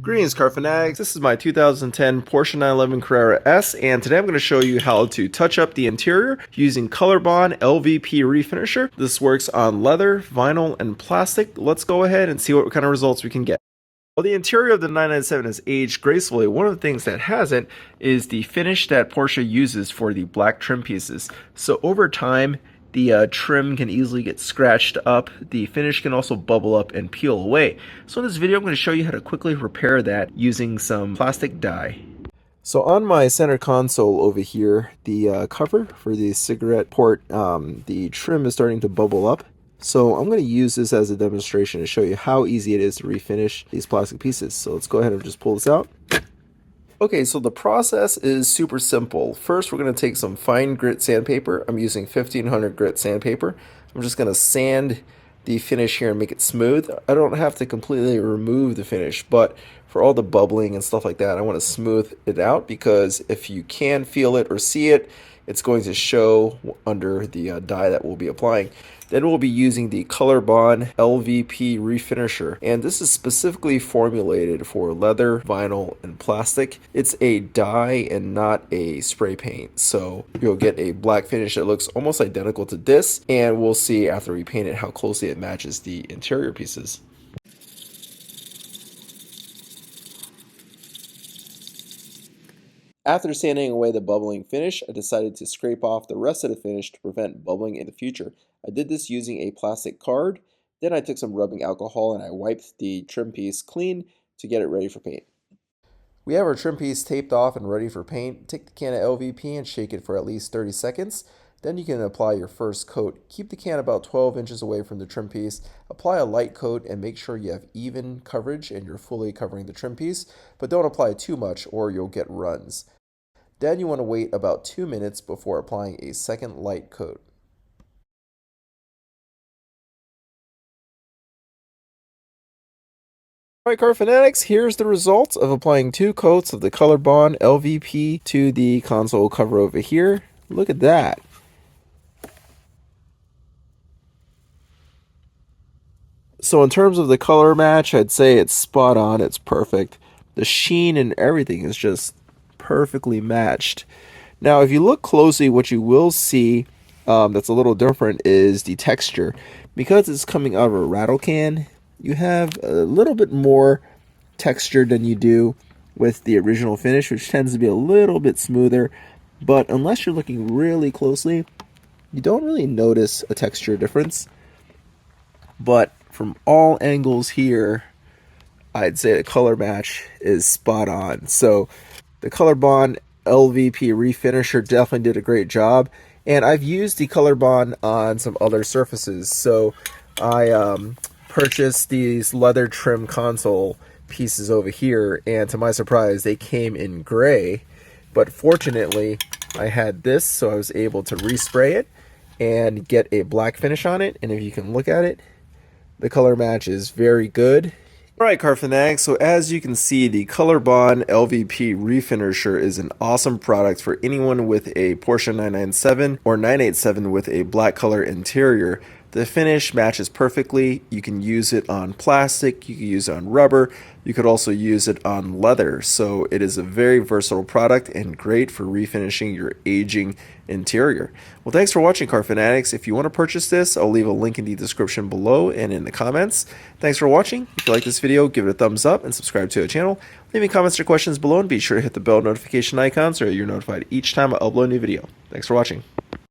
Greetings, car fanatics. This is my 2010 Porsche 911 Carrera S, and today I'm going to show you how to touch up the interior using Color Bond LVP Refinisher. This works on leather, vinyl, and plastic. Let's go ahead and see what kind of results we can get. While the interior of the 997 has aged gracefully, one of the things that hasn't is the finish that Porsche uses for the black trim pieces. So over time, the trim can easily get scratched up. The finish can also bubble up and peel away. So in this video, I'm going to show you how to quickly repair that using some plastic dye. So on my center console over here, the cover for the cigarette port, the trim is starting to bubble up. So I'm going to use this as a demonstration to show you how easy it is to refinish these plastic pieces. So let's go ahead and just pull this out. Okay, so the process is super simple. First, we're going to take some fine grit sandpaper. I'm using 1500 grit sandpaper. I'm just going to sand the finish here and make it smooth. I don't have to completely remove the finish, but for all the bubbling and stuff like that, I want to smooth it out because if you can feel it or see it, it's going to show under the dye that we'll be applying. Then we'll be using the Color Bond LVP Refinisher, and this is specifically formulated for leather, vinyl, and plastic. It's a dye and not a spray paint, so you'll get a black finish that looks almost identical to this, and we'll see after we paint it how closely it matches the interior pieces. After sanding away the bubbling finish, I decided to scrape off the rest of the finish to prevent bubbling in the future. I did this using a plastic card. Then I took some rubbing alcohol and I wiped the trim piece clean to get it ready for paint. We have our trim piece taped off and ready for paint. Take the can of LVP and shake it for at least 30 seconds. Then you can apply your first coat. Keep the can about 12 inches away from the trim piece. Apply a light coat and make sure you have even coverage and you're fully covering the trim piece, but don't apply too much or you'll get runs. Then you want to wait about 2 minutes before applying a second light coat. Alright, car fanatics, here's the results of applying 2 coats of the Color Bond LVP to the console cover over here. Look at that. So in terms of the color match, I'd say it's spot on, it's perfect. The sheen and everything is just perfectly matched. Now, if you look closely, what you will see that's a little different is the texture. Because it's coming out of a rattle can, you have a little bit more texture than you do with the original finish, which tends to be a little bit smoother. But unless you're looking really closely, you don't really notice a texture difference. But from all angles here, I'd say the color match is spot on. So the Color Bond LVP Refinisher definitely did a great job. And I've used the Color Bond on some other surfaces. So I purchased these leather trim console pieces over here, and to my surprise, they came in gray. But fortunately, I had this, so I was able to respray it and get a black finish on it. And if you can look at it, the color match is very good. Alright, car fanatics, so as you can see, the Color Bond LVP Refinisher is an awesome product for anyone with a Porsche 997 or 987 with a black color interior. The finish matches perfectly. You can use it on plastic, you can use it on rubber, you could also use it on leather. So it is a very versatile product and great for refinishing your aging interior. Well, thanks for watching, car fanatics. If you want to purchase this, I'll leave a link in the description below and in the comments. Thanks for watching. If you like this video, give it a thumbs up and subscribe to the channel. Leave me comments or questions below and be sure to hit the bell notification icon so you're notified each time I upload a new video. Thanks for watching.